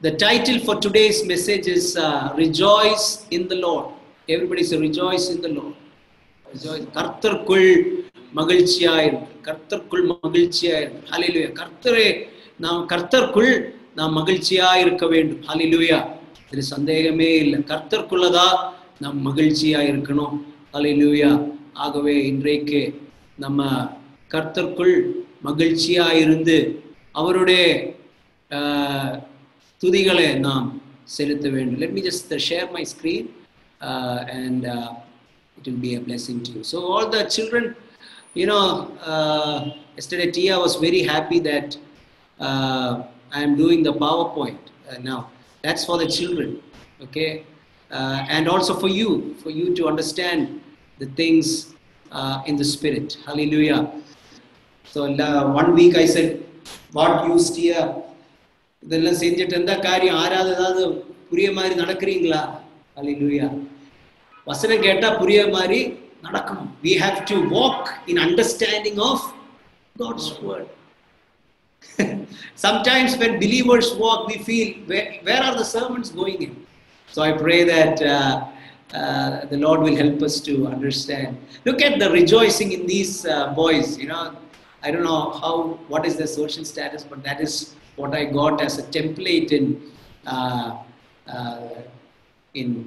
The title for today's message is Rejoice in the Lord. Everybody say Rejoice in the Lord. Rejoice. கர்த்தருக்குள் மகிழ்ச்சியாயிருங்கள். கர்த்தருக்குள் மகிழ்ச்சியாயிருங்கள். ஹalleluya. கர்த்தருக்குள் நாம் மகிழ்ச்சியாயிருக்க வேண்டும். ஹalleluya. இது சந்தேகமே இல்லை. கர்த்தருக்குள்ளதா நாம் மகிழ்ச்சியாயிருக்கணும். ஹalleluya. ஆகவே இன்றைக்கு நம்ம கர்த்தருக்குள் மகிழ்ச்சியாயிருந்து அவருடைய துதிகளை நாம் செலுத்த வேண்டும். Let me just share my screen and it will be a blessing to you. So all the children, you know, yesterday Tia was very happy that I am doing the PowerPoint now. That's for the children, okay, and also for you to understand the things in the spirit. Hallelujah. So 1 week I said, what use Tia? இதெல்லாம் செஞ்சுட்டு இருந்தா காரியம் ஆறாவது புரிய மாதிரி நடக்கிறீங்களா? ஹalleluya. வசனம் கேட்டா புரிய மாதிரி நடக்கணும். We have to walk in understanding of God's word. Sometimes when believers walk, we feel where are the sermons going in? So I pray that the Lord will help us to understand. Look at the rejoicing in these boys. You know, I don't know what is their social status, but that is what I got as a template in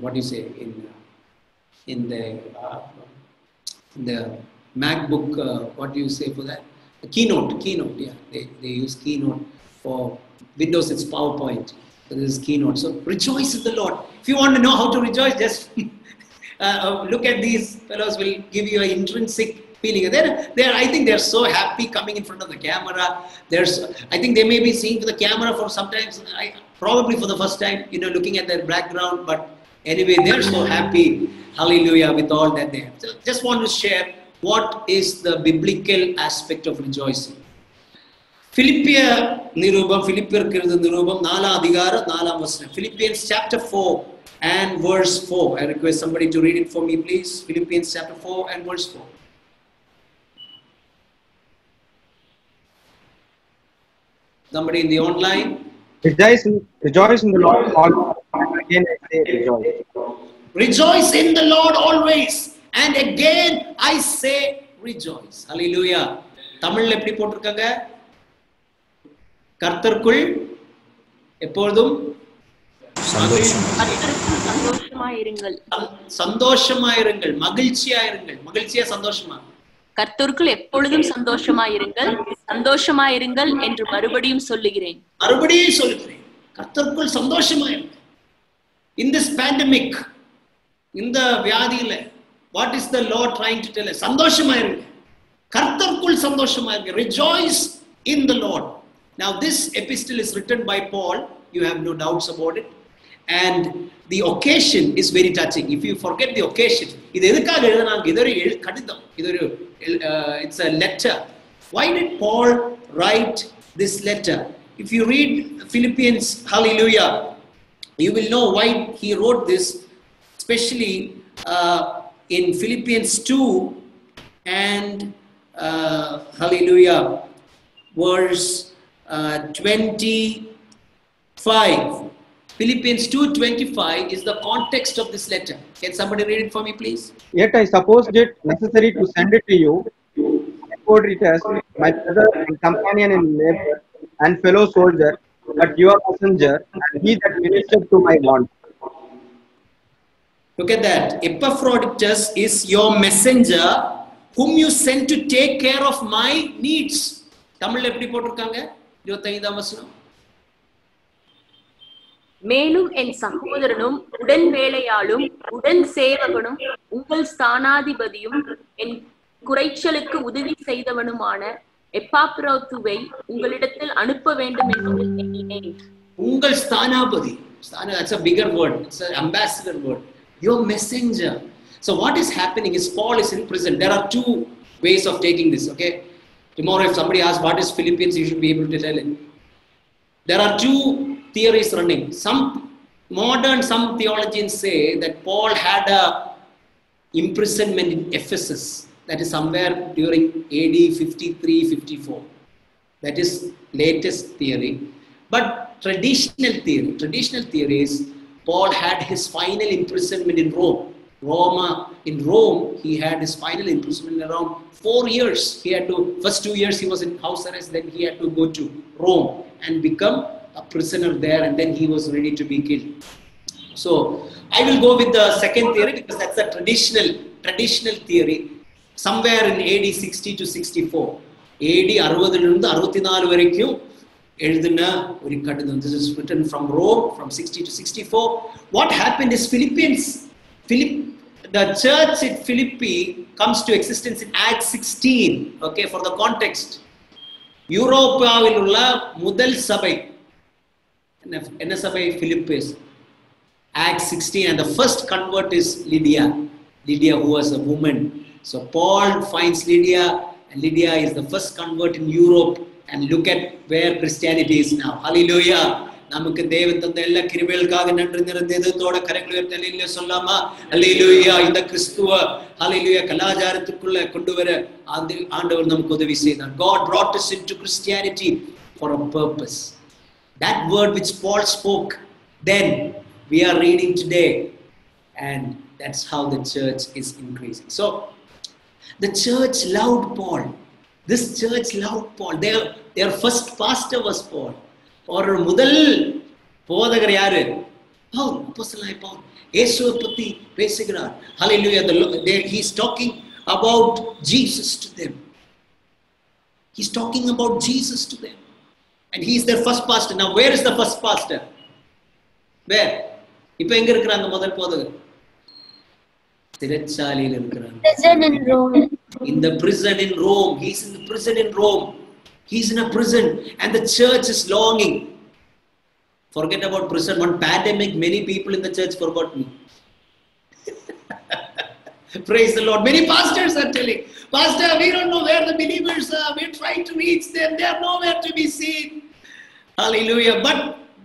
what do you say in the MacBook. What do you say for that? Keynote. Yeah, they use Keynote. For Windows, it's PowerPoint. So this is Keynote. So rejoice in the Lord. If you want to know how to rejoice, just look at these fellows. Will give you an intrinsic feeling. I think they're so happy coming in front of the camera. I think they may be seeing the camera for sometimes, probably for the first time, you know, looking at their background. But anyway, they're so happy. Hallelujah, with all that they have. So just want to share what is the biblical aspect of rejoicing. Philippians chapter 4 and verse 4. I request somebody to read it for me, please. Philippians chapter 4 and verse 4. Somebody in the online. Rejoice in the Lord always. Again I say rejoice. Rejoice in the Lord always. And again I say rejoice. Hallelujah. தமிழ்ல எப்படி போட்டிருக்காங்க? கர்த்தருக்குள் எப்பொழுதும் சந்தோஷமாயிருங்கள். சந்தோஷமாயிருங்கள், மகிழ்ச்சியாயிருங்கள். மகிழ்ச்சியா சந்தோஷமா? கர்த்தருக்குள் எப்பொழுதும் சந்தோஷமாயிருங்கள் என்று மறுபடியும் சொல்லுகிறேன். கர்த்தருக்குள் சந்தோஷமாயிருங்கள். In this pandemic, இந்த வியாதியில, what is the Lord trying to tell us? சந்தோஷமாயிருங்க. கர்த்தருக்குள் சந்தோஷமாயிருங்க. Rejoice in the Lord. Now this epistle is written by Paul. You have no doubts about it. And the occasion is very touching. If you forget the occasion, இது எதுக்காக எழுதுனாங்க? இது ஒரு கடிதம். இது ஒரு it's a letter. Why did Paul write this letter? If you read Philippians, hallelujah, you will know why he wrote this, especially in Philippians 2 and hallelujah, verse 25. Philippians 2:25 is the context of this letter. Can somebody read it for me, please? Yet I supposed it necessary to send it to you. I quote it as my brother and companion in labor and fellow soldier, but your messenger and he that ministered to my want. Look at that. Epaphroditus is your messenger whom you sent to take care of my needs. தமிழ்ல எப்படி போட்டிருக்காங்க? 25ஆம் வசனம். மேலும் என் சகோதரனும் உடன் வேலையாளும் உடன் சேவகனும் உங்கள் ஸ்தானாதிபதியும் என் குறைச்சலுக்கு உதவி செய்தவனுமான எப்பாப்ரோத்துவை உங்களிடத்தில் அனுப்ப வேண்டும் என்று எண்ணினேன். உங்கள் ஸ்தானாபதி. That's a bigger word. It's an ambassador word. Your messenger. So what is happening is Paul is in prison. There are two ways of taking this, okay? Tomorrow if somebody asks what is Philippians, you should be able to tell it. There are two theories running. Some theologians say that Paul had a imprisonment in Ephesus. That is somewhere during AD 53-54. That is latest theory. But traditional theory is Paul had his final imprisonment in Rome. In Rome, he had his final imprisonment around 4 years. He had to, first 2 years he was in house arrest, then he had to go to Rome and become a prisoner there, and then he was ready to be killed. So I will go with the second theory because that's a traditional theory. Somewhere in AD 60 to 64. AD 60 വരയ്ക്കും എഴുതുന്ന ഒരു കടിതം. This is written from Rome from 60 to 64. What happened is the church in Philippi comes to existence in Acts 16. Okay, for the context. യൂറോപ്പാവിലുള്ള മുതൽ സഭை என்ன சபை? Philippines. Acts 16, and the first convert is Lydia, who was a woman. So Paul finds Lydia, and Lydia is the first convert in Europe, and look at where Christianity is now. Hallelujah. நமக்கு தேவன் தந்த எல்லா கிருபைகளுக்காக நன்றி நிறைந்த இதயத்தோட கரங்களை உயர்த்தி அல்லேலூயா சொல்லாமா? அல்லேலூயா. இந்த கிறிஸ்துவ அல்லேலூயா கலாச்சாரத்துக்குள்ள கொண்டு வர ஆண்டவர் நமக்கு உதவி செய்தார். God brought us into Christianity for a purpose. That word which Paul spoke then, we are reading today, and that's how the church is increasing. So the church loved Paul. This church loved Paul. Their first pastor was Paul. Or முதல் போதகர் யாரு? பவுல், அப்போஸ்தலனாகிய பவுல். இயேசுவை பத்தி பேசுகிறார். Hallelujah. He's talking about Jesus to them. He's talking about Jesus to them. And he is their first pastor. Now where is the first pastor? Where? இப்ப எங்க இருக்காங்க முதல் போதகர்? சிறைச்சாலையில் இருக்காங்க. Prison in Rome. In the prison in Rome. He's in the prison in Rome. He's in a prison, and the church is longing. Forget about prison. One pandemic, many people in the church forgot me. Praise the Lord. Many pastors are telling, Pastor, we don't know where the believers are. We're trying to reach them. They are nowhere to be seen. Hallelujah. But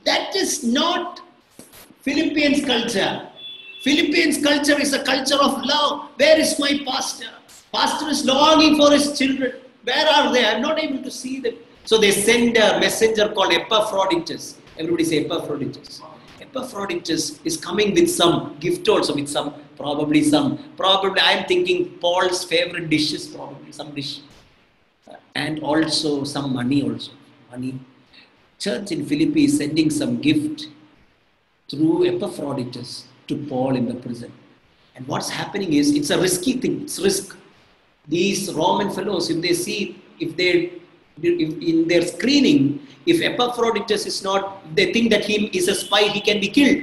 that is not Philippians culture. Philippians culture is a culture of love. Where is my pastor? Pastor is longing for his children. Where are they? I'm not able to see them. So they send a messenger called Epaphroditus. Everybody say Epaphroditus. Epaphroditus is coming with some gift also, with probably I'm thinking Paul's favorite dishes, probably some dish. And also some money also. Money. Church in Philippi is sending some gift through Epaphroditus to Paul in the prison. And what's happening is, it's a risky thing. It's risk. These Roman fellows, if they see, if in their screening, if Epaphroditus is not, they think that he is a spy, he can be killed.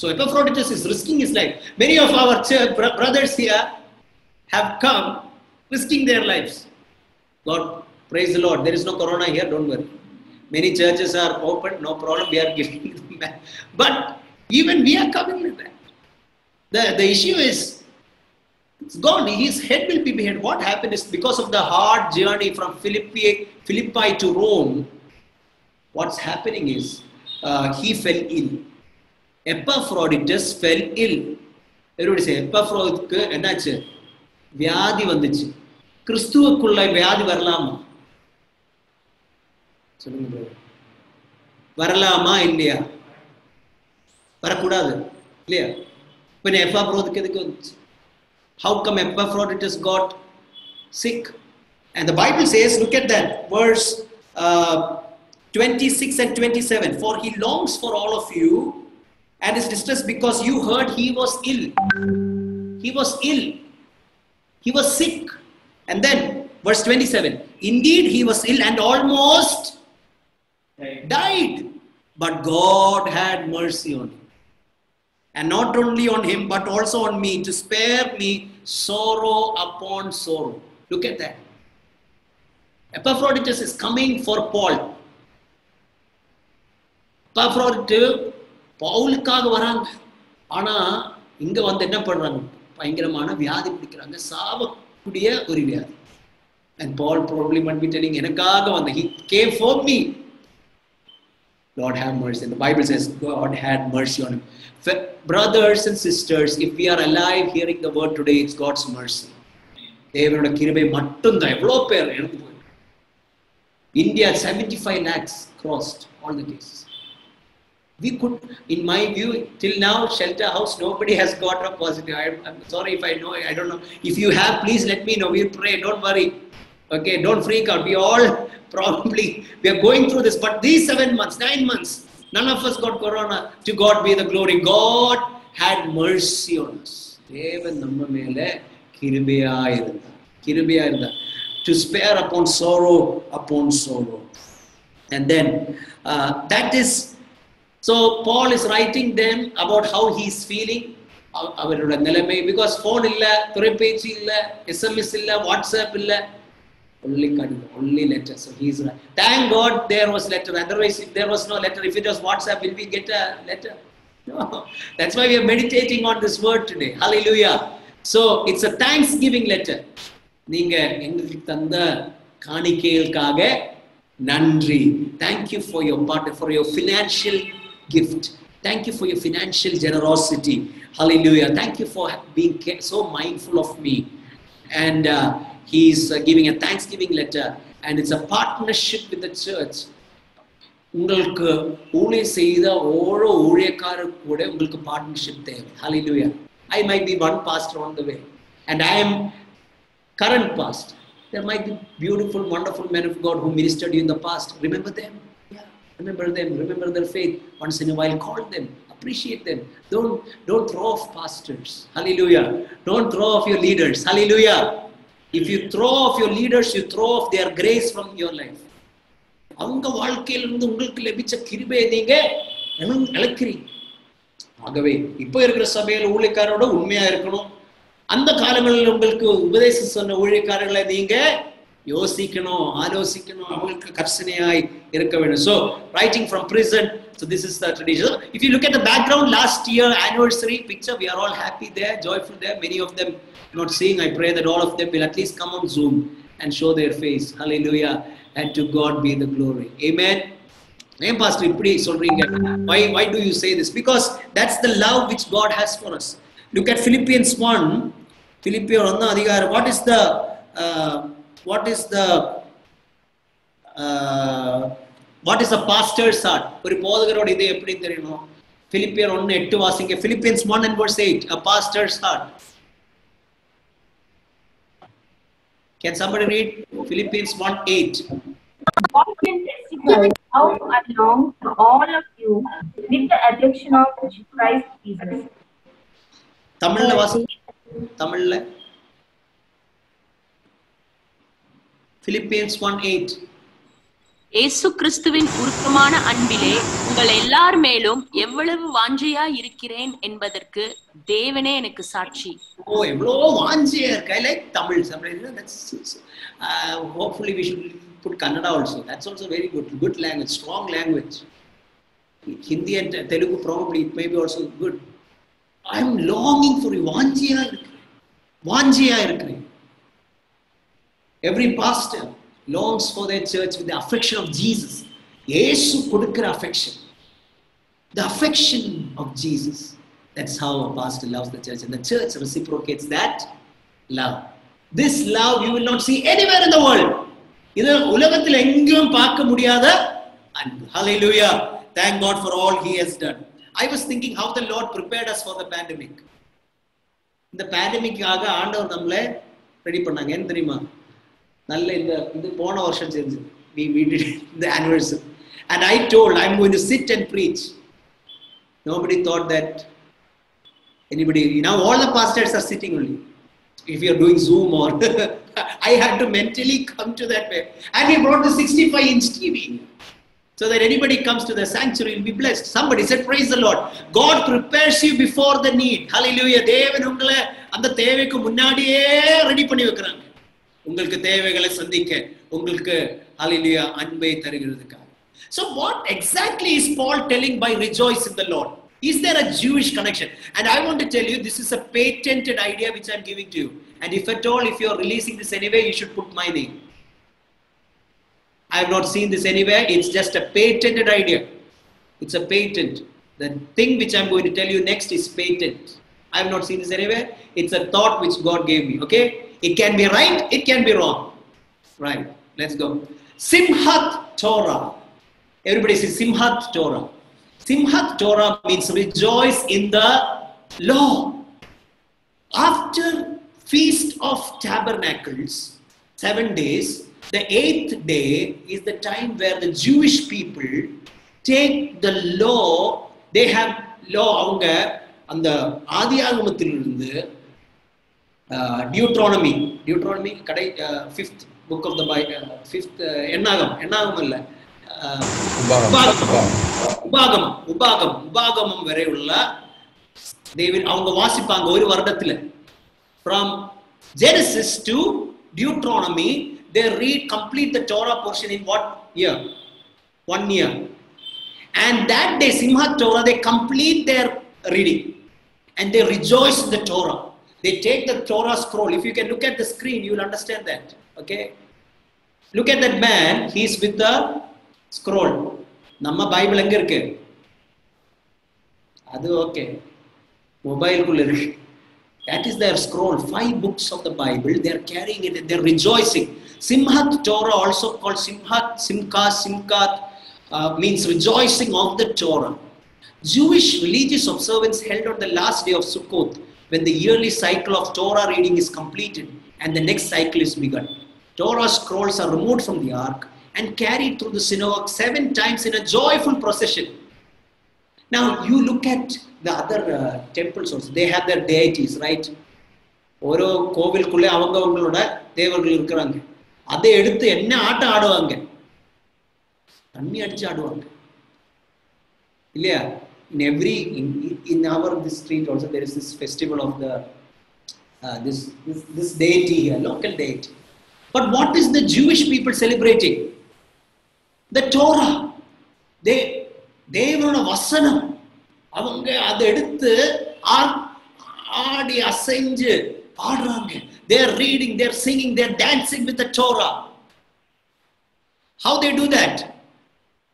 So Epaphroditus is risking his life. Many of our brothers here have come risking their lives. God, praise the Lord. There is no corona here, don't worry. Many churches are open, no problem, we are giving them back. But even we are coming with that. The issue is, it's gone. His head will be beheaded. What happened is, because of the hard journey from Philippi to Rome, what's happening is he fell ill. Epaphroditus fell ill. Everybody say, Epaphroditus ennachu? Vyadi vanduchu. Kristuvukulla vyadi varalama? Solunga. Varalama illaya? Varakudadu. Illaya? When Epaphroditus edukku vanduchu? How come Epaphroditus got sick? And the Bible says, look at that, verse 26 and 27. For he longs for all of you and is distressed because you heard he was ill. He was ill. He was sick. And then, verse 27. Indeed, he was ill and almost died. But God had mercy on him. And not only on him, but also on me, to spare me sorrow upon sorrow. Look at that. Epaphroditus is coming for Paul. Epaphroditus, பவுலுக்காக வராங்க. ஆனா இங்க வந்து என்ன பண்றாங்க? பயங்கரமான வியாதி பிடிக்கிறாங்க. சாவக்கூடிய ஒரு வியாதி. And Paul probably might be telling, எனக்காக வந்த, he came for me. Lord have mercy. And the Bible says God had mercy on him. Brothers and sisters, if we are alive hearing the word today, it's God's mercy. தேவனோட கிருபை மட்டும்தான். எவ்வளோ பேர் எனக்கு India, 75 lakhs crossed all the cases. We could, in my view, till now, Shelter House, nobody has got a positive. I'm sorry if I know, I don't know. If you have, please let me know. We'll pray, don't worry. Okay, don't freak out. We all probably, we are going through this. But these 7 months, 9 months, none of us got corona. To God be the glory. God had mercy on us. To spare upon sorrow. And then, that is, so Paul is writing them about how he is feeling. Because phone illa, thoreppechi illa, SMS illa, WhatsApp illa, only letter. So he is right. Thank God there was letter. Otherwise, if there was no letter, if it was WhatsApp, will we get a letter? No. That's why we are meditating on this word today. Hallelujah. So it's a Thanksgiving letter. நீங்க எங்களுக்கு தந்த காணிக்கைகளுக்காக நன்றி. Thank you for your part, for your financial gift. Thank you for your financial generosity. Hallelujah. Thank you for being so mindful of me. And he's giving a Thanksgiving letter, and it's a partnership with the church. உங்களுக்கு ஊழியம் செய்த ஓரோ ஊழியக்காரருக்கு கூட உங்களுக்கு partnership தேவை. Hallelujah. I might be one pastor on the way, and I am current pastor. There might be beautiful, wonderful men of God who ministered you in the past. Remember them? Yeah. Remember them. Remember their faith. Once in a while, call them. Appreciate them. Don't throw off pastors. Hallelujah. Don't throw off your leaders. Hallelujah. If you throw off your leaders, you throw off their grace from your life. அவங்க வாழ்க்கையிலிருந்து உங்களுக்கு லபிச்ச கிருபையை நீங்க இழக்கிறீங்க. ஆகவே இப்போ இருக்கிற சபையில் ஊழியக்காரோட உண்மையா இருக்கணும். அந்த காலங்களில் உங்களுக்கு உபதேசம் சொன்ன ஊழியக்காரர்களை நீங்க யோசிக்கணும், ஆலோசிக்கணும், அவங்களுக்கு கர்சனையாய் இருக்க வேண்டும். So writing from prison, so this is the tradition. If you look at the background, last year anniversary picture, we are all happy there, joyful there. Many of them not seeing. I pray that all of them will at least come on Zoom and show their face. Hallelujah. And to God be the glory. Amen. Name pastor இப்படி சொல்றீங்க. Why do you say this? Because that's the love which God has for us. Look at Philippians 1. Philippians 1 அதிகாரம். What is the pastor's heart? ஒரு போதகரோட இது எப்படி தெரியணும்? Philippians 1:8 வாசிங்க. Philippians 1 and verse 8. A pastor's heart. Can somebody read Philippians 1:8? God can testify how I long for all of you with the affection of Christ Jesus. தமிழ்ல வாசிங்க. தமிழ்ல Philippians 1:8. இயேசு கிறிஸ்துவின் உருக்கமான அன்பிலே உங்கள் எல்லார் மேலும் எவ்வளவு வாஞ்சையா இருக்கிறேன் என்பதற்கு தேவனே எனக்கு சாட்சி. Oh, எவ்வளவு வாஞ்சையா இருக்கு. I like Tamil. Hopefully we should put Kannada also. That's also very good language, strong language. Hindi and Telugu probably it may be also good. I am longing for you. வாஞ்சையா இருக்கிறேன். Every pastor longs for their church with the affection of Jesus. Yesu கொடுக்கிற affection. The affection of Jesus. That's how a pastor loves the church, and the church reciprocates that love. This love you will not see anywhere in the world. இது உலகத்தில் எங்கேயும் பார்க்க முடியாத அன்பு. Hallelujah. Thank God for all He has done. I was thinking how the Lord prepared us for the pandemic. இந்த pandemic-ஆக ஆண்டவர் நம்மளை ready பண்ணாங்க. என்ன தெரியுமா? நல்ல இந்த போன வருஷம் செஞ்சு we did the anniversary, and I told I'm going to sit and preach. Nobody thought that anybody, now all the pastors are sitting only. If you are doing Zoom or I had to mentally come to that way, and we brought the 65-inch TV so that anybody comes to the sanctuary will be blessed. Somebody said praise the Lord. God prepares you before the need. Hallelujah. தேவன் உங்களை அந்த தேவைக்கு முன்னாடியே ready பண்ணி வைக்கிறாங்க. உங்களுக்கு தேவைகளை சந்திக்க, உங்களுக்கு ஹalleluya அன்பை தருகிறதுக்காக. So what exactly is Paul telling by rejoice in the Lord? Is there a Jewish connection? And I want to tell you, this is a patented idea which I am giving to you. And if at all, if you are releasing this anywhere, you should put my name. I have not seen this anywhere. It's just a patented idea. It's a patent. The thing which I am going to tell you next is patent. I have not seen this anywhere. It's a thought which God gave me. Okay? It can be right, it can be wrong. Right. Let's go. Simhat Torah. Everybody say Simhat Torah. Simhat Torah means rejoice in the law. After Feast of Tabernacles, 7 days, the 8th day is the time where the Jewish people take the law. They have law. அவங்க அந்த ஆதியாகமத்திலிருந்து Deuteronomy கடை 5th book of the Bible, 5th எண்ணாகம் இல்ல உபாகமம் வரை உள்ள அவங்க வாசிப்பாங்க ஒரு வருடத்துல. From Genesis to Deuteronomy, they read complete the Torah portion in what year? 1 year. And that day, Simhat Torah, they complete their reading and they rejoice in the Torah. They take the Torah scroll. If you can look at the screen, you will understand that. Okay? Look at that man. He's with the scroll. Namma Bible enga irukku? Adu okay. Mobile kulla irukku. That is their scroll. 5 books of the Bible. They are carrying it and they are rejoicing. Simhat Torah, also called Simkat, means rejoicing of the Torah. Jewish religious observance held on the last day of Sukkot, when the yearly cycle of Torah reading is completed and the next cycle is begun. Torah scrolls are removed from the ark and carried through the synagogue 7 times in a joyful procession. Now you look at the other temples also. They have their deities, right? Oro கோவிலுக்குள்ள அவங்களோட தேவர்கள் இருக்காங்க. அதை எடுத்து என்ன ஆட்டம் ஆடுவாங்க? தண்ணி அடிச்சு ஆடுவாங்க. இல்லையா? In our this street also there is this festival of the this deity here, local deity. But what is the Jewish people celebrating? The Torah. தேவனோட வசனம். அவங்க அதை எடுத்து ஆடி அசைஞ்சு பாடுறாங்க. They are reading, they are singing, they are dancing with the Torah. How they do that?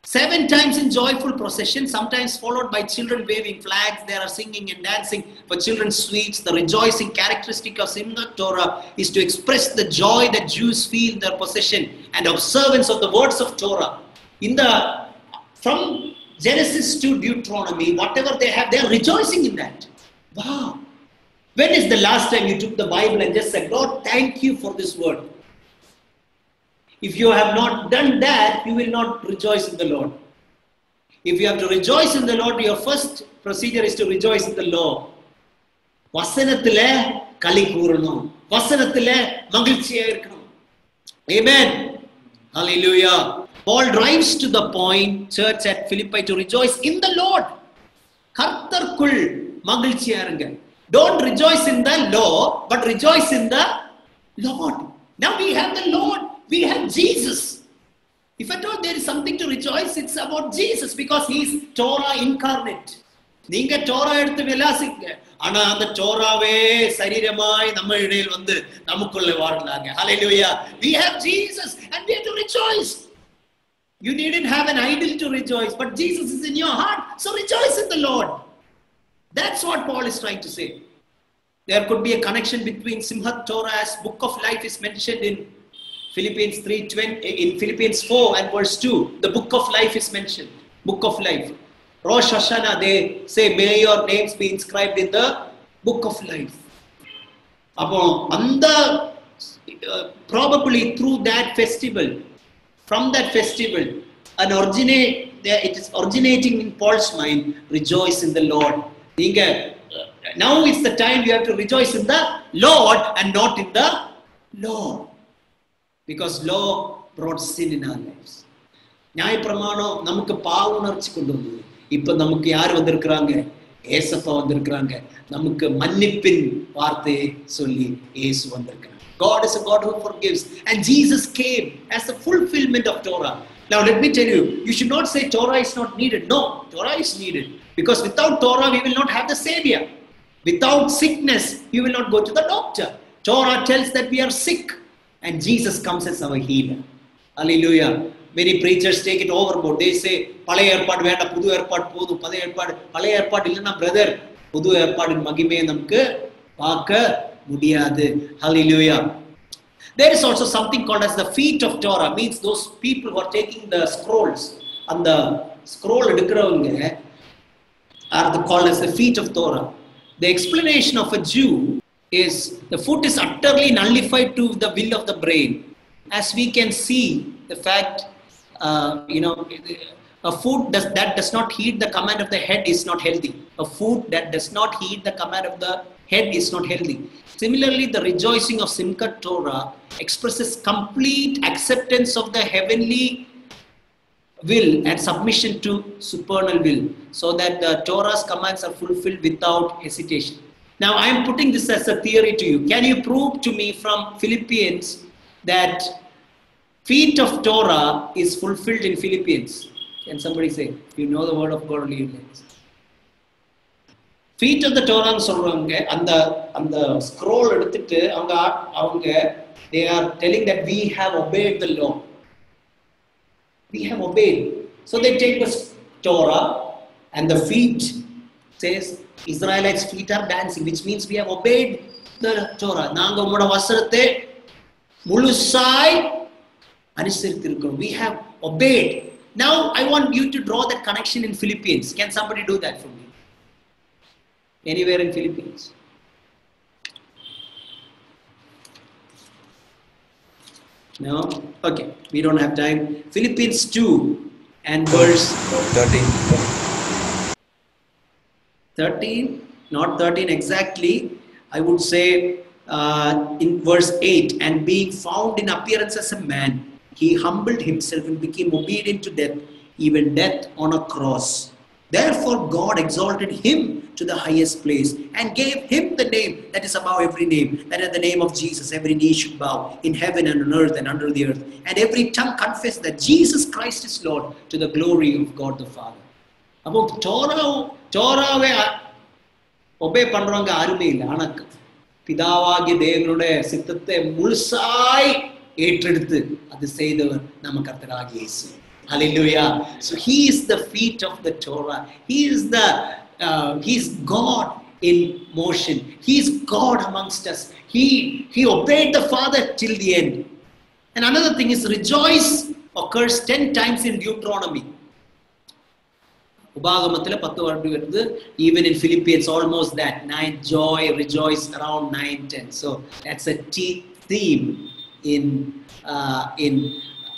7 times in joyful procession, sometimes followed by children waving flags. They are singing and dancing for children's sweets. The rejoicing characteristic of Simhat Torah is to express the joy that Jews feel in their possession and observance of the words of Torah. From Genesis to Deuteronomy, whatever they have, they are rejoicing in that. Wow. When is the last time you took the Bible and just said, Lord, thank you for this word? If you have not done that, you will not rejoice in the Lord. If you have to rejoice in the Lord, your first procedure is to rejoice in the Lord. வசனத்தில களி கூறணும். வசனத்தில மகிழ்ச்சியா இருக்கணும். Amen. Hallelujah. Paul drives to the point, church at Philippi, to rejoice in the Lord. கர்த்தருக்குள் மகிழ்ச்சியா இருங்க. Don't rejoice in the law, but rejoice in the Lord. Now we have the Lord. We have Jesus. If at all there is something to rejoice, it's about Jesus because he is Torah incarnate. நீங்க Torah எடுத்து விலாசிங்க. ஆனா அந்த Torahவே சரீரமாய் நம்ம இடையில் வந்து நமக்குள்ள வாழ்ந்தாங்க. Hallelujah. We have Jesus and we have to rejoice. You needn't have an idol to rejoice, but Jesus is in your heart. So rejoice in the Lord. That's what Paul is trying to say. There could be a connection between Simhat Torah as book of life is mentioned in Philippians 3:20, in Philippians 4 and verse 2. The book of life is mentioned. Book of life. Rosh Hashanah, they say, may your names be inscribed in the book of life. Probably through that festival, from that festival, it is originating in Paul's mind, rejoice in the Lord. Now it's the time you have to rejoice in the Lord and not in the law. Because law brought sin in our lives. நியாய பிரமாணம் நமக்கு பாவ உணர்ச்சி கொண்டு வந்தது. இப்ப நமக்கு யார் வந்திருக்கிறாங்க? ஏசப்பா வந்திருக்கிறாங்க. நமக்கு மன்னிப்பின் வார்த்தையை சொல்லி இயேசு வந்திருக்கிறார். God is a God who forgives, and Jesus came as the fulfillment of Torah. Now let me tell you, you should not say Torah is not needed. No, Torah is needed, because without Torah we will not have the Savior. Without sickness you will not go to the doctor. Torah tells that we are sick, and Jesus comes as our healer. Hallelujah. Many preachers take it overboard. They say பழைய ஏற்பாடு வேண்டாம், புது ஏற்பாடு போதும். பழைய ஏற்பாடு இல்லைன்னா brother, புது ஏற்பாடின் மகிமையை நமக்கு பார்க்க முடியாது. Hallelujah. There is also something called as the feet of Torah, means those people who are taking the scrolls. And the scroll are called as the feet of Torah. The explanation of a Jew is the foot is utterly nullified to the will of the brain. As we can see, the fact, a foot that does not heed the command of the head is not healthy. A foot that does not heed the command of the head is not healthy. Similarly, the rejoicing of Simchat Torah expresses complete acceptance of the heavenly will and submission to supernal will, so that the Torah's commands are fulfilled without hesitation. Now, I am putting this as a theory to you. Can you prove to me from Philippians that feet of Torah is fulfilled in Philippians? Can somebody say? You know the word of God only. Feet of the Torah சொல்றாங்க அந்த scroll எடுத்துட்டு அவங்க they are telling that we have obeyed the law. We have obeyed. So they take the Torah and the feet says Israelites' feet are dancing, which means we have obeyed the Torah. நாங்க உம்முடைய வசனத்தை முழுசாய் அனுசரித்திருக்கிறோம். We have obeyed. Now I want you to draw that connection in Philippians. Can somebody do that for me? Anywhere in Philippians? No? Okay, we don't have time. Philippians 2 and verse 13. 13, not 13 exactly. I would say in verse 8, and being found in appearance as a man, he humbled himself and became obedient to death, even death on a cross. Therefore God exalted him to the highest place and gave him the name that is above every name, that at the name of Jesus every knee should bow in heaven and on earth and under the earth, and every tongue confess that Jesus Christ is Lord, to the glory of God the Father. About Torah obey பண்றவங்க யாருமே இல்லை. ஆனா பிதாவாகிய தேவனுடைய சித்தத்தை முழுசாய் ஏற்றெடுத்து அது செய்தவர் நம்ம கர்த்தராகிய இயேசு. Hallelujah. So he is the feet of the Torah. He is God in motion. He is God amongst us. He obeyed the Father till the end. And another thing is rejoice occurs 10 times in Deuteronomy. உபாகமத்துல 10 வாட்டி வருது. Even in Philippians almost that. 9 joy, rejoice around 9, 10. So that's a theme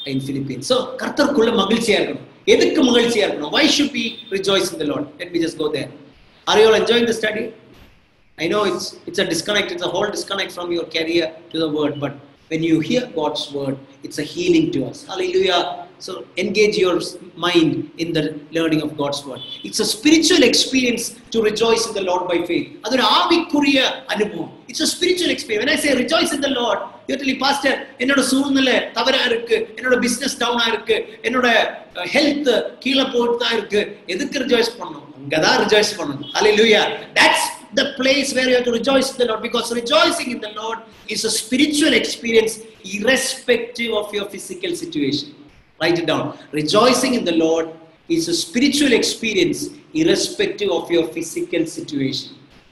in Philippians. So கர்த்தருக்குள்ள மகிழ்ச்சியா இருக்கணும். எதுக்கு மகிழ்ச்சியா இருக்கணும்? Why should we rejoice in the Lord? Let me just go there. Are you all enjoying the study? I know it's a disconnect. It's a whole disconnect from your career to the word. But when you hear God's word, it's a healing to us. Hallelujah. So engage your mind in the learning of God's word. It's a spiritual experience to rejoice in the Lord by faith. அது ஒரு ஆவிக்குரிய அனுபவம். It's a spiritual experience. When I say rejoice in the Lord, you're telling pastor, என்னோட சூழ்நிலை தவறா இருக்கு, என்னோட business டவுனா இருக்கு, என்னோட health கீழ போயிட்டா இருக்கு, எதுக்கு rejoice பண்ணணும்? அங்கதான் rejoice பண்ணணும். Hallelujah. That's the place where you have to rejoice in the Lord, because rejoicing in the Lord is a spiritual experience irrespective of your physical situation. Write it down. Rejoicing in the Lord is a spiritual experience irrespective of your physical situation.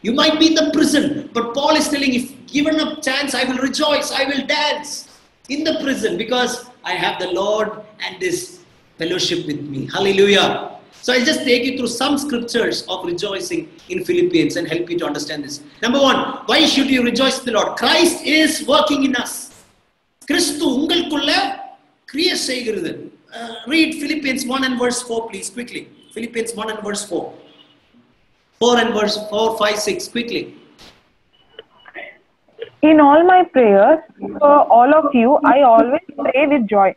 You might be in the prison, but Paul is telling, if given a chance, I will rejoice, I will dance in the prison, because I have the Lord and His fellowship with me. Hallelujah. So I'll just take you through some scriptures of rejoicing in Philippians and help you to understand this. Number one, why should you rejoice in the Lord? Christ is working in us. Christu ungalkulla kriya செய்கிறது. Read Philippians 1 and verse 4 please, quickly. Philippians 1 and verse 4. 4 and verse 4, 5, 6, quickly. In all my prayers for all of you, I always pray with joy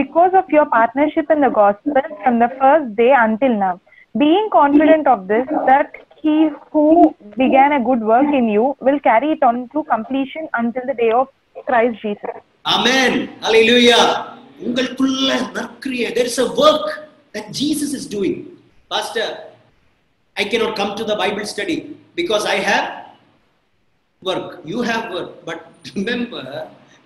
because of your partnership in the gospel from the first day until now. Being confident of this, that he who began a good work in you will carry it on to completion until the day of Christ Jesus. Amen. Hallelujah. உங்களுக்குள்ள நற்கிரியை, there is a work that Jesus is doing. Pastor, I cannot come to the Bible study because I have work. You have work. But remember,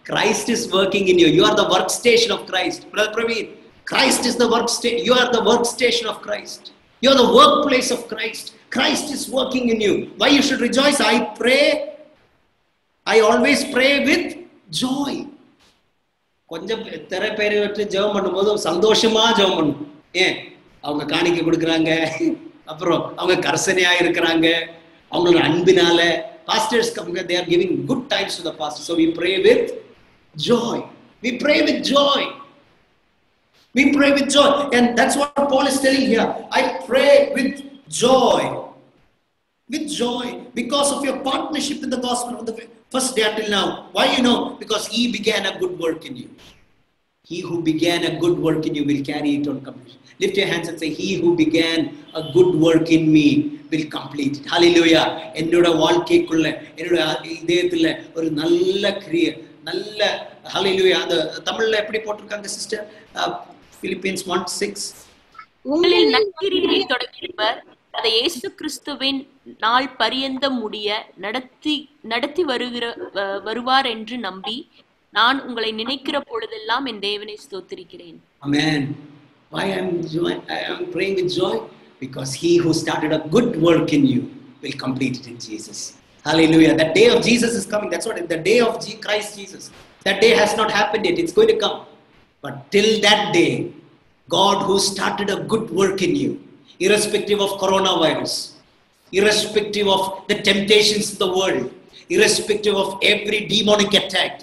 Christ is working in you. You are the workstation of Christ. Brother Praveen, Christ is the workstation. You are the workstation of Christ. You are the workplace of Christ. Christ is working in you. Why you should rejoice? I always pray with joy. கொஞ்சம் திரை பேரை வச்சு ஜெபம் பண்ணும்போது சந்தோஷமா ஜெபம் பண்ணும். ஏன்? அவங்க காணிக்கை கொடுக்குறாங்க, அப்புறம் அவங்க கர்சனையா இருக்கிறாங்க, அவங்களோட அன்பினால. Pastors come, they are giving good times to the pastor. So we pray with joy. We pray with joy. We pray with joy. And that's what Paul is telling here. I pray with joy. With joy. Because of your partnership in the gospel from the first day until now. Why you know? Because he began a good work in you. He who began a good work in you will carry it on completion. Lift your hands and say, he who began a good work in me will complete it. Hallelujah. என்னோட வாழ்க்கைக்குள்ள, என்னோட இதயத்துல ஒரு நல்ல கிரியை, நல்ல ஹalleluya. அது தமிழ்ல எப்படி போட்டிருக்காங்க சிஸ்டர்? Philippians 1:6. உங்களில் நற்கிரியை தொடங்கியவர் அதை இயேசு கிறிஸ்துவின் நாள் பரியந்தம் முடிய நடத்தி வருவார் என்று நம்பி நான் உங்களை நினைக்கிற பொழுதெல்லாம் என் தேவனை ஸ்தோத்திரிக்கிறேன். Amen. Why I am praying with joy? Because he who started a good work in you will complete it in Jesus. Hallelujah. That day of Jesus is coming. That's what the day of Christ Jesus. That day has not happened yet. It's going to come. But till that day, God who started a good work in you, irrespective of coronavirus, irrespective of the temptations of the world, irrespective of every demonic attack,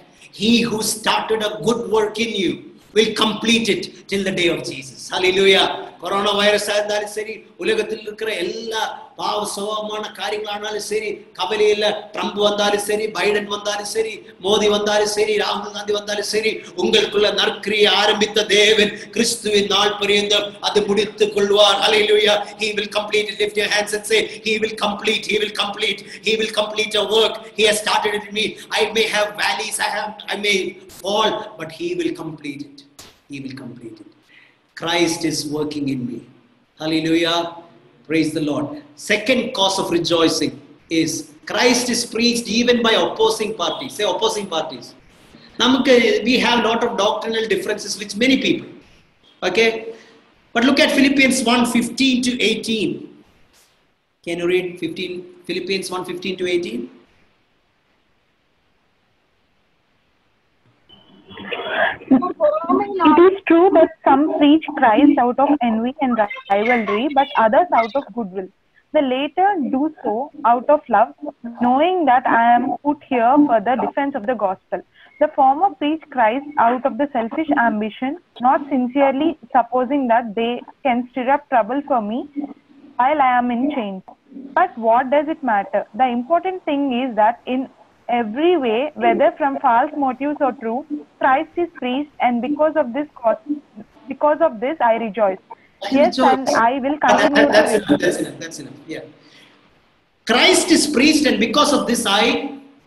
he who started a good work in you will complete it till the day of Jesus. Hallelujah. Corona virus இருந்தாலும் சரி, உலகத்தில் இருக்கிற எல்லா பாவ சுபாவமான காரியங்களானாலும் சரி, கவலையில Trump வந்தாலும் சரி, பைடன் வந்தாலும் சரி, மோடி வந்தாலும் சரி, ராகுல் காந்தி வந்தாலும் சரி, உங்களுக்குள்ள நற்கிரியை ஆரம்பித்த தேவன் கிறிஸ்துவின் நாள் பரியந்தம் அது முடித்துக் கொள்வார். Hallelujah. He will complete it. Lift your hands and say, he will complete, he will complete, he will complete a work. He has started it in me. I may have valleys, I may fall, but he will complete it. He will complete it. Christ is working in me. Hallelujah. Praise the Lord. Second cause of rejoicing is Christ is preached even by opposing parties. Say opposing parties. We have a lot of doctrinal differences with many people. Okay. But look at Philippians 1:15 to 18. Can you read Philippians 1:15 to 18? It is true that some preach Christ out of envy and rivalry, but others out of goodwill. The latter do so out of love, knowing that I am put here for the defense of the gospel. The former preach Christ out of the selfish ambition, not sincerely supposing that they can stir up trouble for me while I am in chains. But what does it matter? The important thing is that in every way, whether from false motives or true, Christ is preached, and because of this I rejoice. Yes, and I will continue. That's enough. Yeah. Christ is preached, and because of this I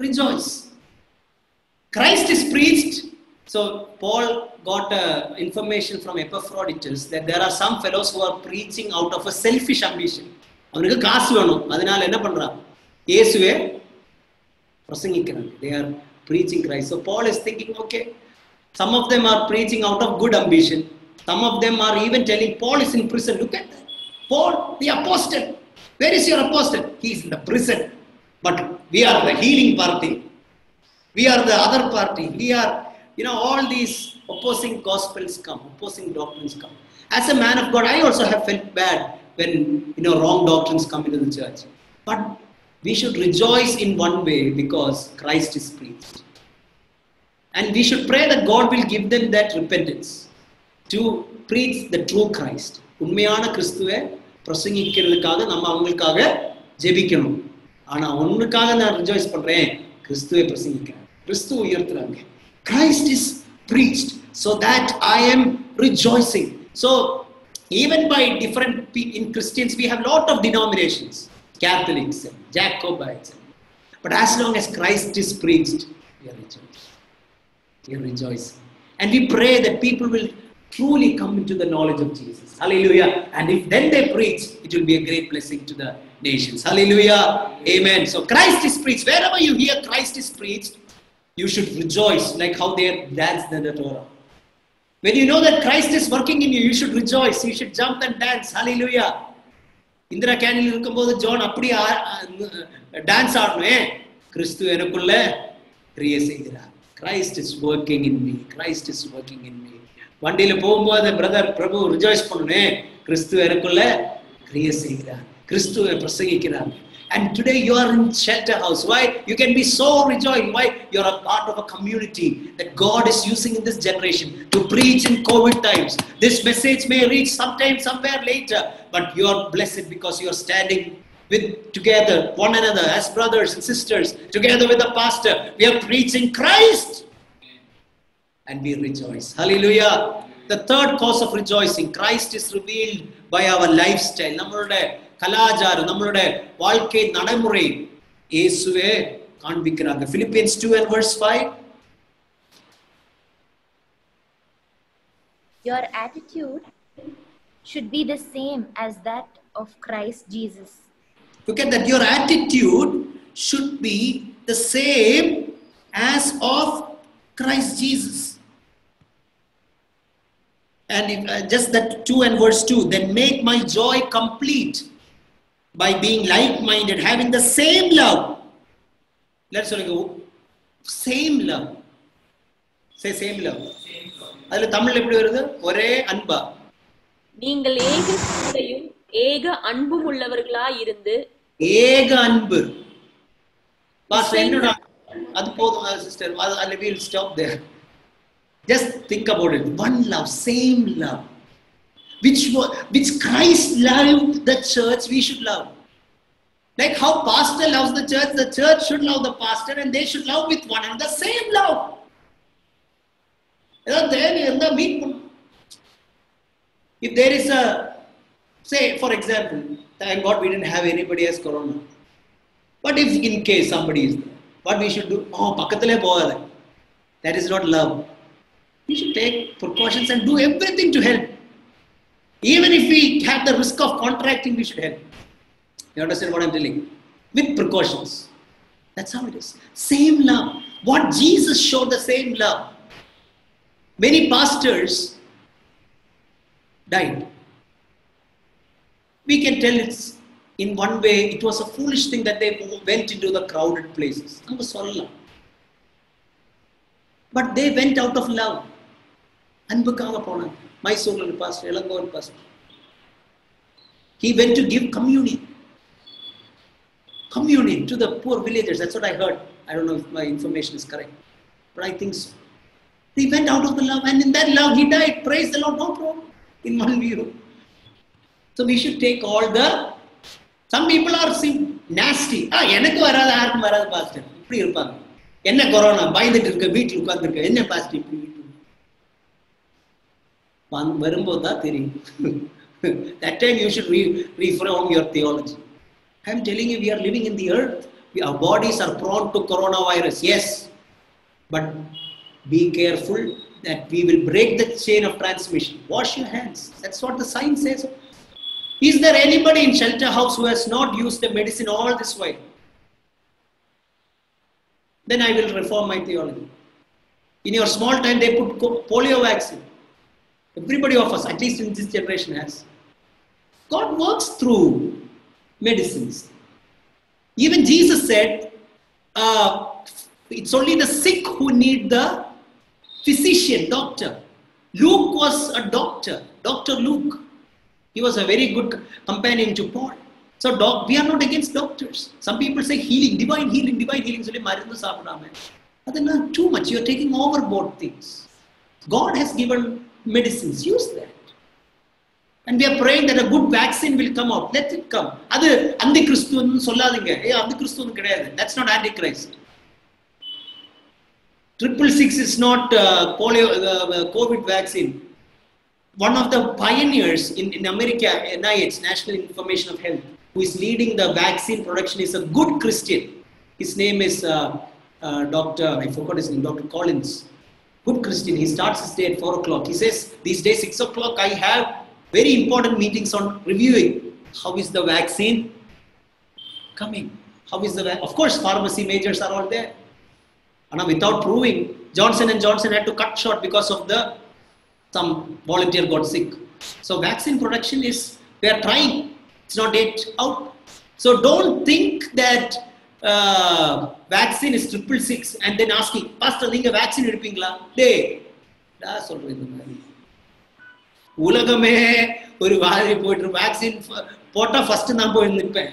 rejoice. Christ is preached. So Paul got information from Epaphroditus that there are some fellows who are preaching out of a selfish ambition. அவனுக்கு காசு வேணும், அதனால என்ன பண்றான்? இயேசுவே பிரசங்கிக்கிறாங்க. They are preaching Christ. So Paul is thinking, okay, some of them are preaching out of good ambition. Some of them are even telling Paul is in prison. Look at that. Paul, the apostle. Where is your apostle? He is in the prison. But we are the healing party. We are the other party. We are, all these opposing gospels come, opposing doctrines come. As a man of God, I also have felt bad when, wrong doctrines come into the church. But we should rejoice in one way because Christ is preached. And we should pray that God will give them that repentance to preach the true Christ. உண்மையான கிறிஸ்துவை பிரசங்கிக்கிறதுக்காக நம்ம அவங்களுக்காக ஜெபிக்கணும். ஆனா ஒண்ணுக்காக நான் rejoice பண்றேன், கிறிஸ்துவை பிரசங்கிக்கிறேன், கிறிஸ்துவை உயர்த்துறாங்க. Christ is preached so that I am rejoicing. So even by different in Christians we have lot of denominations, Catholics and Jacobites, but as long as Christ is preached, we are rejoicing. We are rejoicing, and we pray that people will truly come into the knowledge of Jesus. Hallelujah. And if then they preach, it will be a great blessing to the nations. Hallelujah. Amen. So Christ is preached. Wherever you hear Christ is preached, you should rejoice like how they danced in the Torah. When you know that Christ is working in you, you should rejoice. You should jump and dance. Hallelujah. Indira கேனில் இருக்கும்போது zone அப்படி dance ஆடணும். கிறிஸ்து எனக்குள்ள கிரியை செய்கிறார். Christ is working in me. Christ is working in me. வண்டியில போகும்போது brother பிரபு rejoice பண்ணுனே, கிறிஸ்து எனக்குள்ள கிரியை செய்கிறார், கிறிஸ்துவை பிரசங்கிக்கிறார். And today you are in Shelter House. Why? You can be so rejoiced. Why? You are a part of a community that God is using in this generation to preach in COVID times. This message may reach sometime, somewhere later, but you are blessed because you are standing together, one another, as brothers and sisters, together with the pastor. We are preaching Christ. And we rejoice. Hallelujah. The third cause of rejoicing, Christ is revealed by our lifestyle. நம்மளுடைய கலாச்சாரம், நம்மளுடைய வாழ்க்கை நடைமுறை இயேசுவே காண்பிக்கிறாங்க. Philippians 2 and verse 5. Your attitude should be the same as that of Christ Jesus. Look at that. Your attitude should be the same as of Christ Jesus. And just that 2 and verse 2, then make my joy complete by being like-minded, having the same love. Let's go. Same love. Say same love. அதுல தமிழ்ல எப்படி வருது? ஒரே அன்பா. நீங்கள் ஏக சிந்தையும் ஏக அன்பும் உள்ளவர்களாய் இருந்து. ஏக அன்பு. பாஸ்டர் என்னடா? அது போதும் sister. I will stop there. Just think about it. One love, same love. Which Christ loved the church, we should love. Like how pastor loves the church should love the pastor, and they should love with one another. Same love. If there is a, say for example, thank God we didn't have anybody as corona. But if in case somebody is there, what we should do? Oh, pakathale povada. That is not love. We should take precautions and do everything to help. Even if we have the risk of contracting, we should help. You understand what I'm telling? With precautions. That's how it is. Same love. What Jesus showed, the same love. Many pastors died. We can tell it's in one way, it was a foolish thing that they went into the crowded places. But they went out of love. அன்புக்காக போனாங்க. மைசூர்ல pastor, Ilangovan pastor. He went to give communion to the poor villagers. That's what I heard. I don't know if my information is correct, but I think so. He went out of the love, and in that love he died. Praise the Lord. No problem. In one view. So we should take all the. Some people are nasty. எனக்கு வராது, யாருக்கும் வராது pastor. இப்படி இருப்பாங்க. என்ன corona பயந்துட்டு இருக்க, வீட்டில் உட்கார்ந்துருக்க, என்ன பாஸ்டர் இப்படி வரும்போது தான் தெரியும். That time you should reform your theology. I am telling you, we are living in the earth. Our bodies are prone to coronavirus. Yes, but be careful that we will break the chain of transmission. Wash your hands. That's what the science says. Is there anybody in Shelter House who has not used the medicine all this while? Then I will reform my theology. In your small time, they put polio vaccine. Everybody of us, at least in this generation, has. God works through medicines. Even Jesus said, it's only the sick who need the physician, doctor. Luke was a doctor, Dr. Luke. He was a very good companion to Paul. So we are not against doctors. Some people say healing, divine healing. That's too much. You are taking overboard things. God has given medicines, use that. And we are praying that a good vaccine will come out. Let it come. அது அந்திகிறிஸ்துன்னு சொல்லாதீங்க. அந்திகிறிஸ்துன்னு கிடையாது. That's not Antichrist. 666 is not polio COVID vaccine. One of the pioneers in America, NIH, National Information of Health, who is leading the vaccine production, is a good Christian. His name is Dr. I forgot his name, Dr. Collins. Good Christian. He starts his day at 4 o'clock. He says, these days 6 o'clock I have very important meetings on reviewing. How is the vaccine coming? How is the of course pharmacy majors are all there. And without proving, Johnson & Johnson had to cut short because of some volunteer got sick. So vaccine production is, they are trying. It's not yet out. So don't think that vaccine is 666 and then asking, Pastor, நீங்க vaccine எடுப்பீங்களா? டேய், நான் சொல்றேன் இந்த மாதிரி. உலகமே ஒரு வாரி போயிட்டு வேக்சின் போட்டா ஃபர்ஸ்ட் நான் போய் நிற்பேன்.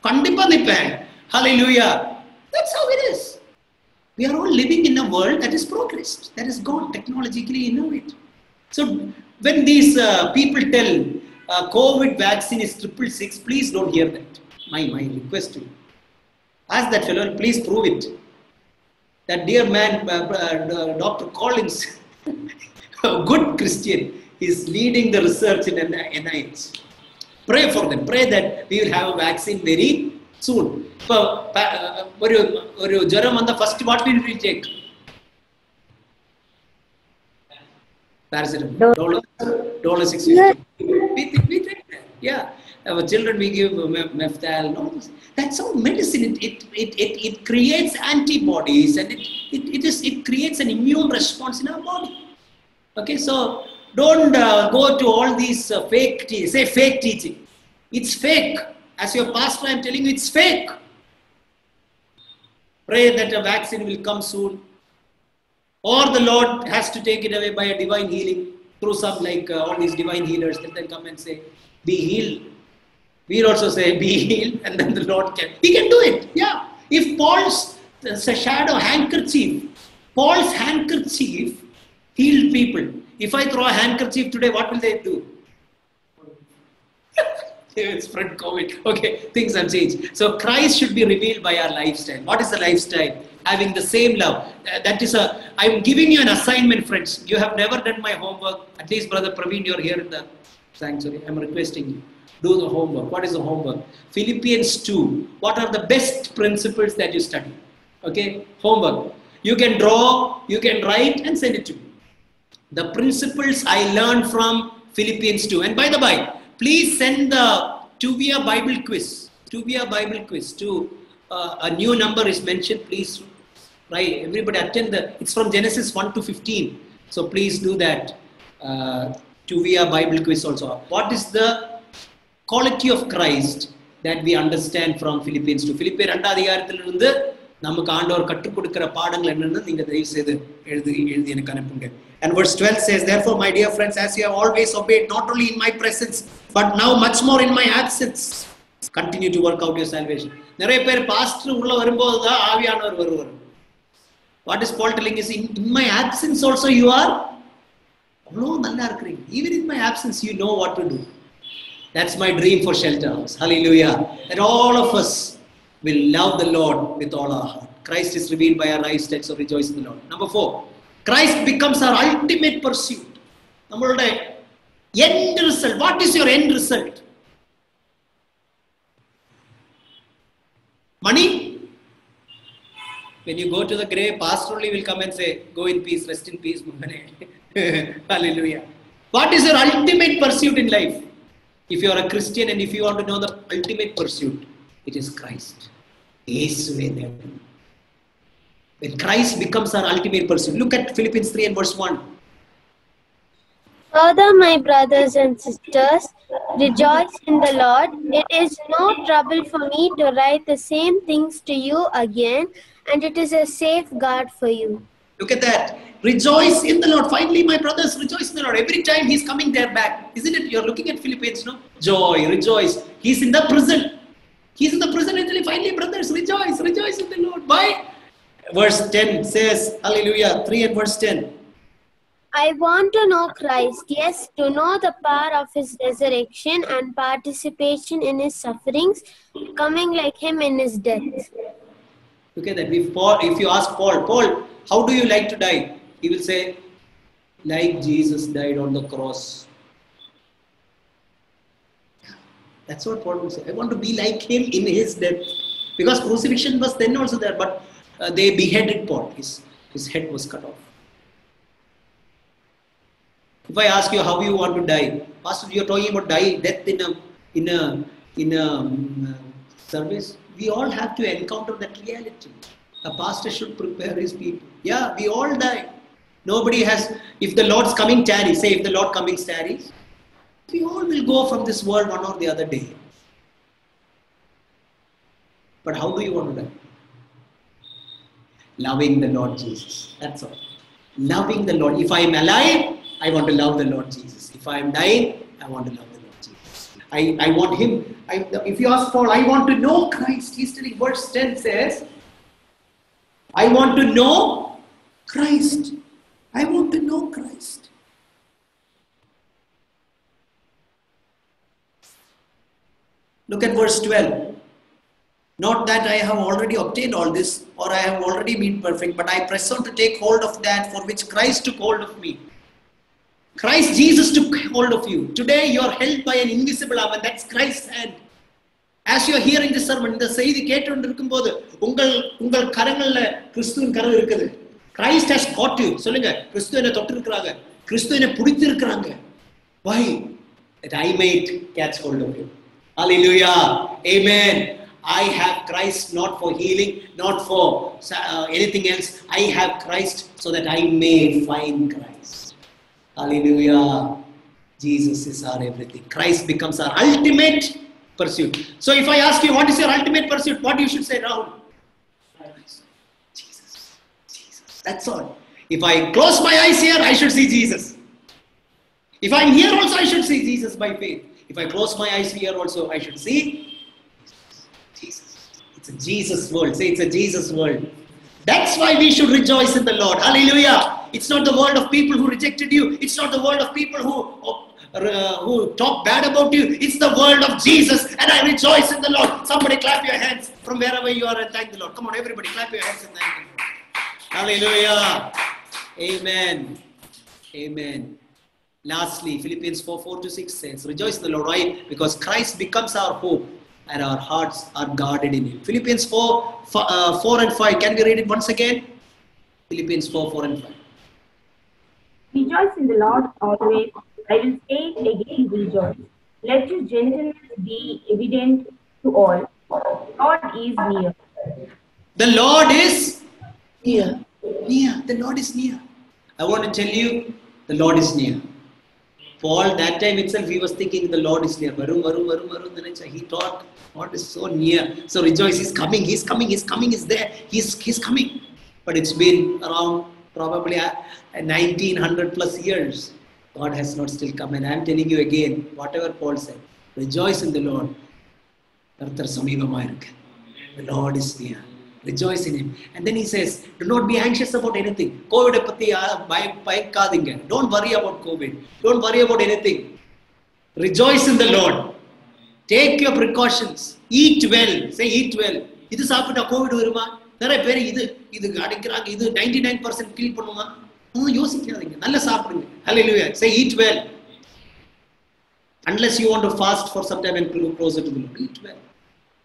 கண்டிப்பா நிற்பேன். Hallelujah. That's how it is. We are all living in a world that is progressed, that is gone technologically innovative. So when these people tell COVID vaccine is 666, please don't hear that. My request to you. Ask that fellow, please prove it. That dear man, Dr. Collins, a good Christian, is leading the research in NIH. Pray for them. Pray that we will have a vaccine very soon. ஒரு ஜரம் வந்தா first what will we take? Paracetamol. $6.50. We take that. Yeah. Our children we give Meftal. That's how medicine. It creates antibodies and it creates an immune response in our body. Okay, so don't go to all these fake teaching. It's fake. As your pastor, I'm telling you, it's fake. Pray that a vaccine will come soon, or the Lord has to take it away by a divine healing through some all these divine healers that then come and say, "Be healed." We'll also say, "Be healed," and then the Lord can. He can do it. Yeah. If Paul's Paul's handkerchief healed people. If I throw a handkerchief today, what will they do? It's spread COVID. Okay, things have changed. So Christ should be revealed by our lifestyle. What is the lifestyle? Having the same love. I'm giving you an assignment, friends. You have never done my homework. At least Brother Praveen, you're here in the sanctuary. I'm requesting you. Do the homework. What is the homework? Philippians 2. What are the best principles that you study? Okay, homework. You can draw, you can write and send it to me. The principles I learned from Philippians 2. And by the by, please send the Tuvia Bible quiz. Tuvia Bible quiz to a new number is mentioned. Please, right? Everybody attend it's from Genesis 1 to 15. So please do that. Tuvia Bible quiz also. What is the quality of Christ that we understand from Philippians 2? Philippians 2 அதிகாரத்திலிருந்து நமக்கு ஆண்டவர் கற்றுக் கொடுக்கிற பாடங்கள் என்னன்னு நீங்க தயவு செய்து எழுதி எனக்கு அனுப்புங்க. And verse 12 says, "Therefore, my dear friends, as you have always obeyed, not only in my presence, but now much more in my absence, continue to work out your salvation." நிறைய பேர் பாஸ்டர் உள்ள வரும்போது தான் ஆவியானவர் வருவார். What is Paul telling us? In my absence also you are அவ்வளோ நல்லா இருக்கிறீங்க. Even in my absence you know what to do. That's my dream for Shelter House. Hallelujah. That all of us will love the Lord with all our heart. Christ is revealed by our lifestyle, so rejoice in the Lord. Number 4, Christ becomes our ultimate pursuit. நம்மளோட end result. What is your end result? Money? When you go to the grave, pastor only will come and say, "Go in peace, rest in peace." Hallelujah. What is your ultimate pursuit in life? If you are a Christian and if you want to know the ultimate pursuit, it is Christ. When Christ becomes our ultimate pursuit. Look at Philippians 3 and verse 1. Further, my brothers and sisters, rejoice in the Lord. It is no trouble for me to write the same things to you again, and it is a safeguard for you. Look at that. Rejoice in the Lord. Finally, my brothers, rejoice in the Lord. Every time he's coming there back. Isn't it? You're looking at Philippians, no? Joy, rejoice. He's in the prison. He's in the prison until finally, brothers, rejoice in the Lord. Why? Verse 10 says, hallelujah, 3 and verse 10. I want to know Christ, yes, to know the power of his resurrection and participation in his sufferings, becoming like him in his death. Look at that. If you ask Paul, how do you like to die? He will say, like Jesus died on the cross. That's what Paul will say. I want to be like him in his death. Because crucifixion was then also there, but they beheaded Paul. His head was cut off. If I ask you how you want to die, Pastor, you're talking about death in a service. We all have to encounter that reality. A pastor should prepare his people. Yeah, we all die. Nobody has. If the Lord's coming tarries, say if the Lord coming tarries, we all will go from this world one or the other day. But how do you want to die? Loving the Lord Jesus. That's all. Loving the Lord. If I am alive, I want to love the Lord Jesus. If I am dying, I want to love the Lord Jesus. I want Him. If you ask Paul, I want to know Christ. He's telling, verse 10 says, I want to know Christ. I want to know Christ. Look at verse 12. Not that I have already obtained all this, or I have already been perfect, but I press on to take hold of that for which Christ took hold of me. Christ Jesus took hold of you. Today you are held by an invisible arm, and that's Christ's hand. As you are hearing this sermon, இந்த செய்தி கேட்டுக்கொண்டிருக்கும்போது உங்கள் கரங்கள்ல கிறிஸ்துவின் கரம் இருக்குது. Christ has got you. சொல்லுங்க, கிறிஸ்து என்னை தொட்டிருக்கிறாங்க, கிறிஸ்து என்னை பிடித்திருக்கிறாங்க. Why? That I might catch hold of you. Hallelujah. Amen. I have Christ not for healing, not for anything else. I have Christ so that I may find Christ. Hallelujah. Jesus is our everything. Christ becomes our ultimate pursuit. So if I ask you, what is your ultimate pursuit? What you should say, Rahul? Jesus. Jesus. That's all. If I close my eyes here, I should see Jesus. If I'm here also, I should see Jesus by faith. If I close my eyes here also, I should see Jesus. It's a Jesus world. Say it's a Jesus world. That's why we should rejoice in the Lord. Hallelujah. It's not the world of people who rejected you. It's not the world of people who talk bad about you. It's the world of Jesus. And I rejoice in the Lord. Somebody clap your hands from wherever you are and thank the Lord. Come on, everybody, clap your hands and thank Him. Hallelujah. Amen. Amen. Lastly, Philippians 4:4-6 says, rejoice in the Lord. Why? Because Christ becomes our hope and our hearts are guarded in Him. Philippians 4 and 5. Can we read it once again? Philippians 4 and 5. Rejoice in the Lord always. I will say it again, rejoice. Let your gentleness be evident to all. God is near. The Lord is near. Near. The Lord is near. I want to tell you, the Lord is near. Paul, that time itself, he was thinking the Lord is near. He thought, God is so near. So rejoice, He's coming, He's coming, He's coming, He's there, He's coming. But it's been around probably 1900 plus years. God has not still come. And I'm telling you again, whatever Paul said, rejoice in the Lord. The Lord is near. Rejoice in Him. And then he says, do not be anxious about anything. COVID, don't worry about COVID. Don't worry about anything. Rejoice in the Lord. Take your precautions. Eat well. Say eat well. This சாப்பிட்டா COVID வருமா? நிறைய பேர் இது அடிக்கிறாங்க. இது 99% kill பண்ணுமா? யோசிக்காதீங்க. நல்லா சாப்பிடுங்க. Hallelujah. Say eat well. Unless you want to fast for some time and closer to the Lord. Eat well.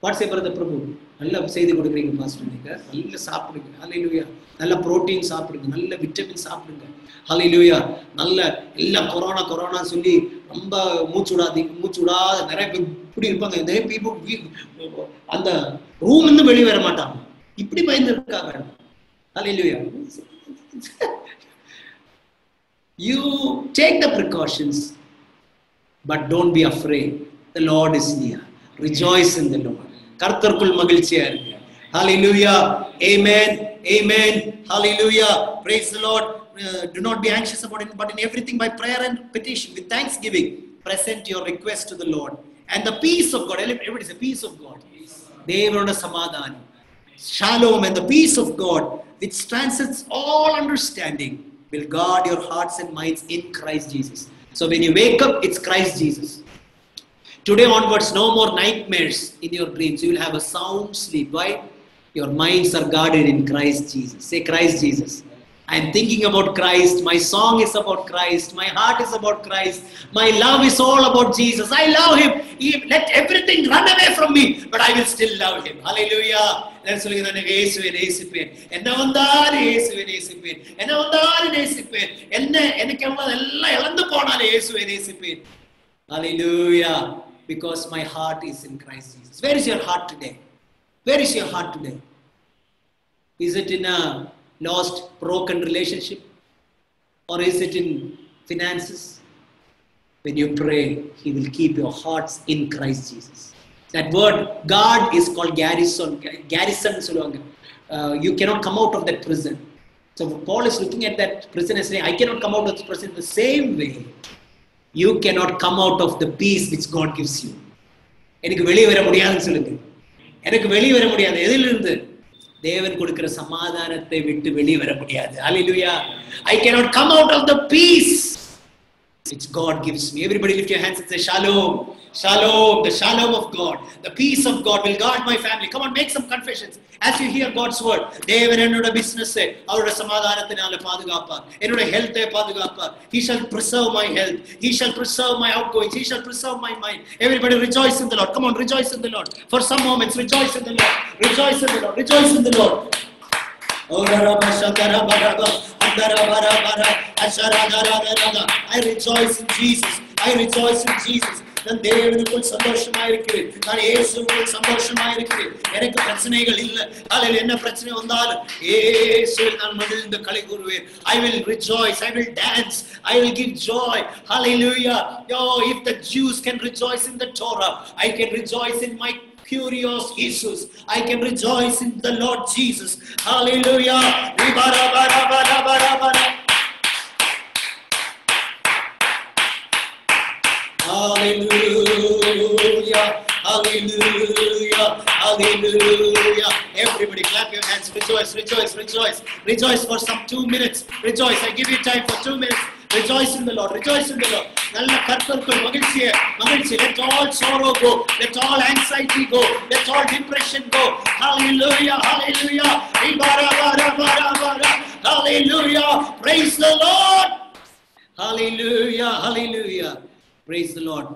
What say brother Prabhu? நல்ல செய்தி கொடுக்குறீங்க பாஸ்டர் நீங்க. நல்ல சாப்பிடுங்க. ஹalleluya. நல்ல புரோட்டீன் சாப்பிடுங்க. நல்ல விட்டமின் சாப்பிடுங்க. ஹalleluya. நல்ல எல்லாம் கொரோனா சொல்லி ரொம்ப மூச்சுடாத நிறைய பேர் இப்படி இருப்பாங்க. நிறைய people அந்த ரூம்ல இருந்து வெளிய வர மாட்டாங்க. இப்படி பயந்து இருக்காங்க. ஹalleluya. You take the precautions, but don't be afraid. The Lord is near. Rejoice in the Lord. கர்த்தருக்குள் மகிழ்ச்சியா இருங்க. Hallelujah. Amen. Amen. Hallelujah. Praise the Lord. Do not be anxious about it, but in everything by prayer and petition with thanksgiving present your request to the Lord. And the peace of God, everybody say peace of God. Devanoda samadhanam. Shalom and the peace of God which transcends all understanding will guard your hearts and minds in Christ Jesus. So when you wake up, it's Christ Jesus. Today onwards, no more nightmares in your dreams. You will have a sound sleep. Why? Your minds are guarded in Christ Jesus. Say Christ Jesus. I am thinking about Christ. My song is about Christ. My heart is about Christ. My love is all about Jesus. I love Him. Let everything run away from me, but I will still love Him. Hallelujah. Let's look at the Yesuve நேசிப்பேன். என்ன வந்தாலும் இயேசுவை நேசிப்பேன். என்ன வந்தாலும் நேசிப்பேன். எனக்கு எல்லாம் இழந்து போனாலும் இயேசுவை நேசிப்பேன். Hallelujah. Because my heart is in Christ Jesus. Where is your heart today? Where is your heart today? Is it in a lost, broken relationship? Or is it in finances? When you pray, He will keep your hearts in Christ Jesus. That word God is called garrison. Garrison சொல்லுவாங்க. You cannot come out of that prison. So Paul is looking at that prison and saying, I cannot come out of this prison the same way. You cannot come out of the peace which God gives you. எனக்கு வெளியே வர முடியாதுன்னு சொல்லுங்க. எனக்கு வெளியே வர முடியாது. எதிலிருந்து? தேவன் கொடுக்கிற சமாதானத்தை விட்டு வெளியே வர முடியாது. Hallelujah. I cannot come out of the peace which God gives me. Everybody lift your hands and say shalom. Shalom. The shalom of God. The peace of God will guard my family. Come on, make some confessions as you hear God's word. தேவன் என்னோட business அவரோட சமாதானத்தினால பாதுகாப்பார். என்னோட health பாதுகாப்பார். He shall preserve my health. He shall preserve my outgoings. He shall preserve my mind. Everybody rejoice in the Lord. Come on, rejoice in the Lord. For some moments, rejoice in the Lord. Rejoice in the Lord. Rejoice in the Lord. I rejoice in Jesus. I rejoice in Jesus. நான் தேவனுக்குள் சந்தோஷமா இருக்கிறேன். நான் இயேசுவுக்குள் சந்தோஷமா இருக்கிறேன். எனக்கு பிரச்சனைகள் இல்ல. ஹalleluya. என்ன பிரச்சனை வந்தாலும் இயேசுவில் நான் மகிழ்ந்து களி கூறுவேன். I will rejoice. I will dance. I will give joy. Hallelujah. Oh, if the Jews can rejoice in the Torah, I can rejoice in my Curious Jesus. I can rejoice in the Lord Jesus. Hallelujah. Hallelujah. Hallelujah. Hallelujah. Everybody clap your hands. Rejoice, rejoice, rejoice. Rejoice for some 2 minutes. Rejoice. I give you time for 2 minutes. Rejoice in the Lord. Rejoice in the Lord. நல்ல கர்த்தருக்குள் மகிழ்ச்சியே மகிழ்ச்சி. Let all sorrow go. Let all anxiety go. Let all depression go. Hallelujah. Hallelujah. Hallelujah. Praise the Lord. Hallelujah. Hallelujah. Praise the Lord.